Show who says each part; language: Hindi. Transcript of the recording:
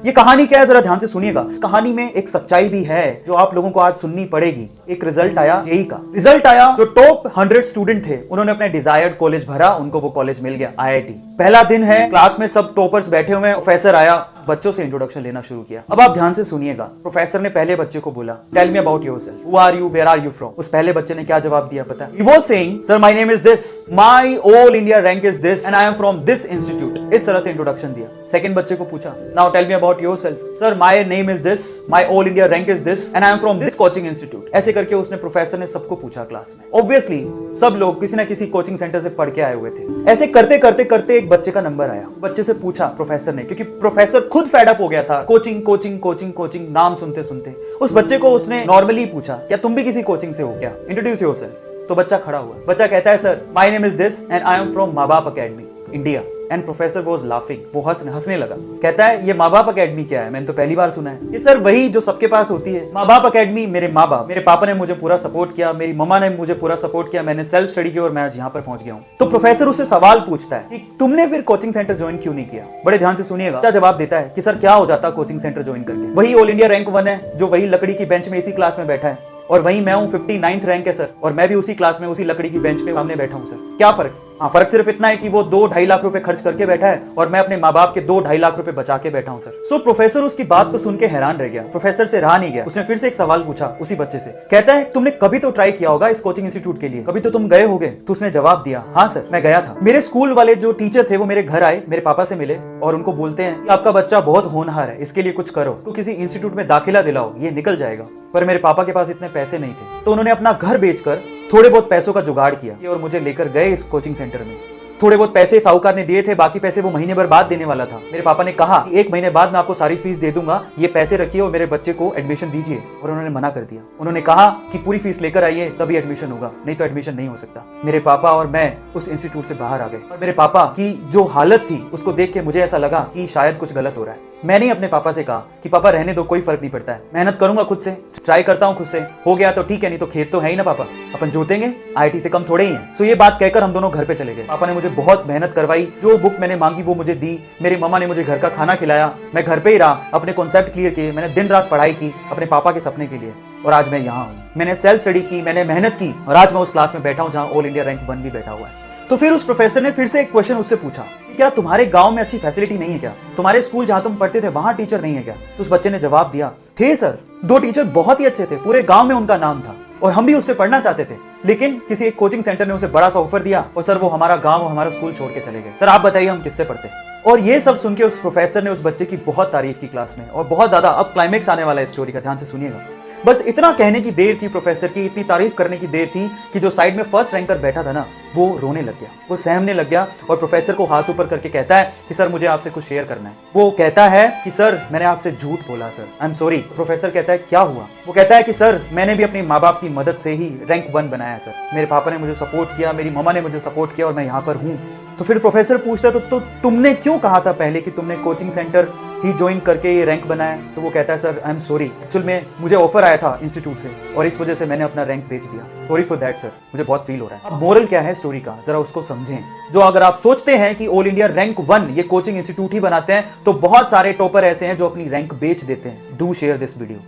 Speaker 1: ये कहानी क्या है जरा ध्यान से सुनिएगा। कहानी में एक सच्चाई भी है जो आप लोगों को आज सुननी पड़ेगी। एक रिजल्ट आया जेईई का। रिजल्ट आया, जो टॉप 100 स्टूडेंट थे उन्होंने अपने डिजायर्ड कॉलेज भरा, उनको वो कॉलेज मिल गया, आईआईटी। पहला दिन है, क्लास में सब टॉपर्स बैठे हुए हैं। प्रोफेसर आया, बच्चों से इंट्रोडक्शन लेना शुरू किया। अब आप ध्यान से सुनिएगा। प्रोफेसर ने पहले बच्चे को बोला, tell me about yourself, who are you, where are you from. उस पहले बच्चे ने क्या जवाब दिया पता है? He was saying, sir my name is this, my all India rank is this and I am from this institute. इस तरह से इंट्रोडक्शन दिया। सेकंड बच्चे को पूछा, now tell me about yourself, sir my name is this, my all India rank is this and I am from this coaching institute. ऐसे करके उसने, प्रोफेसर ने सबको पूछा क्लास में। ऑब्वियसली सब लोग किसी ना किसी कोचिंग सेंटर से पढ़ के आए हुए थे। ऐसे करते करते करते एक बच्चे का नंबर आया। उस बच्चे से पूछा प्रोफेसर ने, क्योंकि प्रोफेसर खुद फेड अप हो गया था कोचिंग कोचिंग कोचिंग कोचिंग नाम सुनते सुनते। उस बच्चे को उसने नॉर्मली पूछा, क्या तुम भी किसी कोचिंग से हो क्या, इंट्रोड्यूस योरसेल्फ। तो बच्चा खड़ा हुआ। बच्चा कहता है, sir my name is this and I am from माँ बाप academy India. And professor was laughing, वो हंसने लगा। कहता है, ये माँ बाप अकेडमी क्या है, मैंने तो पहली बार सुना है। ये सर वही जो सबके पास होती है, माँ बाप अकेडमी। मेरे माँ बाप, मेरे पापा ने मुझे पूरा सपोर्ट किया, मेरी मम्मा ने मुझे पूरा सपोर्ट किया, मैंने सेल्फ स्टडी की और मैं आज यहाँ पर पहुंच गया हूँ। तो प्रोफेसर उससे सवाल पूछता है कि तुमने फिर कोचिंग सेंटर ज्वाइन क्यों नहीं किया। बड़े ध्यान से सुनिएगा। अच्छा जवाब देता है कि सर क्या हो जाता कोचिंग सेंटर ज्वाइन करके, वही ऑल इंडिया रैंक 1 है, जो वही लकड़ी की बेंच में इसी क्लास में बैठा है, और वहीं मैं हूं 59th रैंक है सर, और मैं भी उसी क्लास में उसी लकड़ी की बेंच पे सामने बैठा हूं सर। क्या फर्क? हाँ, फर्क सिर्फ इतना है कि वो 2-2.5 लाख रुपए खर्च करके बैठा है और मैं अपने माँ बाप के 2-2.5 लाख रुपए बचा के बैठा हूं सर। सो प्रोफेसर उसकी बात को सुन के हैरान रह गया। प्रोफेसर से रहा नहीं गया। उसने फिर से एक सवाल पूछा उसी बच्चे से। कहता है, तुमने कभी तो ट्राई किया होगा इस कोचिंग इंस्टीट्यूट के लिए, कभी तो तुम गए होगे। तो उसने जवाब दिया, हाँ सर मैं गया था। मेरे स्कूल वाले जो टीचर थे वो मेरे घर आए, मेरे पापा से मिले और उनको बोलते हैं कि आपका बच्चा बहुत होनहार है, इसके लिए कुछ करो, उसको किसी इंस्टीट्यूट में दाखिला दिलाओ, ये निकल जाएगा। पर मेरे पापा के पास इतने पैसे नहीं थे, तो उन्होंने अपना घर बेचकर थोड़े बहुत पैसों का जुगाड़ किया और मुझे लेकर गए इस कोचिंग सेंटर में। थोड़े बहुत पैसे साहूकार ने दिए थे, बाकी पैसे वो महीने भर बाद देने वाला था। मेरे पापा ने कहा कि 1 महीने बाद मैं आपको सारी फीस दे दूंगा, ये पैसे रखिए और मेरे बच्चे को एडमिशन दीजिए। और उन्होंने मना कर दिया। उन्होंने कहा कि पूरी फीस लेकर आइए तभी एडमिशन होगा, नहीं तो एडमिशन नहीं हो सकता। मेरे पापा और मैं उस इंस्टीट्यूट से बाहर आ गए और मेरे पापा की जो हालत थी उसको देख के मुझे ऐसा लगा कि शायद कुछ गलत हो रहा है। मैंने अपने पापा से कहा कि पापा रहने दो, कोई फर्क नहीं पड़ता है, मेहनत करूंगा खुद से, ट्राई करता हूं खुद से, हो गया तो ठीक है, नहीं तो खेत तो है ही ना पापा, अपन जोतेंगे, आईआईटी से कम थोड़े ही है। सो ये बात कहकर हम दोनों घर पे चले गए। पापा ने मुझे बहुत मेहनत करवाई, जो बुक मैंने मांगी वो मुझे दी, मेरी मम्मा ने मुझे घर का खाना खिलाया, मैं घर पे ही रहा, अपने कॉन्सेप्ट क्लियर किए, मैंने दिन रात पढ़ाई की अपने पापा के सपने के लिए, और आज मैं यहाँ हूँ। मैंने सेल्फ स्टडी की, मैंने मेहनत की और आज मैं उस क्लास में बैठा हूँ जहाँ ऑल इंडिया रैंक 1 भी बैठा हुआ है। तो फिर उस प्रोफेसर ने फिर से एक क्वेश्चन उससे पूछा, क्या तुम्हारे गांव में अच्छी फैसिलिटी नहीं है क्या, तुम्हारे स्कूल जहां तुम पढ़ते थे वहां टीचर नहीं है क्या। तो उस बच्चे ने जवाब दिया, थे सर, 2 टीचर बहुत ही अच्छे थे, पूरे गांव में उनका नाम था और हम भी उससे पढ़ना चाहते थे, लेकिन किसी एक कोचिंग सेंटर ने उसे बड़ा सा ऑफर दिया और सर वो हमारा गांव, हमारा स्कूल छोड़ के चले गए। सर आप बताइए हम किससे पढ़ते। और ये सब सुन के उस प्रोफेसर ने उस बच्चे की बहुत तारीफ की क्लास में, और बहुत ज्यादा। अब क्लाइमेक्स आने वाला है स्टोरी का, ध्यान से सुनिएगा। बस इतना कहने की देर थी प्रोफेसर की, इतनी तारीफ करने की देर थी कि जो साइड में फर्स्ट रैंकर बैठा था ना, वो रोने लग गया, वो सहमने लग गया और प्रोफेसर को हाथ ऊपर करके कहता है कि सर मुझे आपसे कुछ शेयर करना है। वो कहता है कि सर मैंने आपसे झूठ बोला sir, I am sorry. Professor कहता है क्या हुआ। वो कहता है कि सर मैंने भी अपने माँ बाप की मदद से ही रैंक 1 बनाया सर, मेरे पापा ने मुझे सपोर्ट किया, मेरी मम्मा ने मुझे सपोर्ट किया और मैं यहाँ पर हूँ। तो फिर प्रोफेसर पूछता है, तो तुमने क्यों कहा था पहले कि तुमने कोचिंग सेंटर ही ज्वाइन करके ये रैंक बनाया। तो वो कहता है, sir I am sorry, actual में मुझे ऑफर आया था इंस्टीट्यूट से और इस वजह से मैंने अपना रैंक बेच दिया, सॉरी फॉर दैट सर, मुझे बहुत फील हो रहा है। अब मोरल क्या है स्टोरी का, जरा उसको समझें। जो अगर आप सोचते हैं कि ऑल इंडिया रैंक 1 ये कोचिंग इंस्टीट्यूट ही बनाते हैं, तो बहुत सारे टॉपर ऐसे हैं जो अपनी रैंक बेच देते हैं। Do share this video.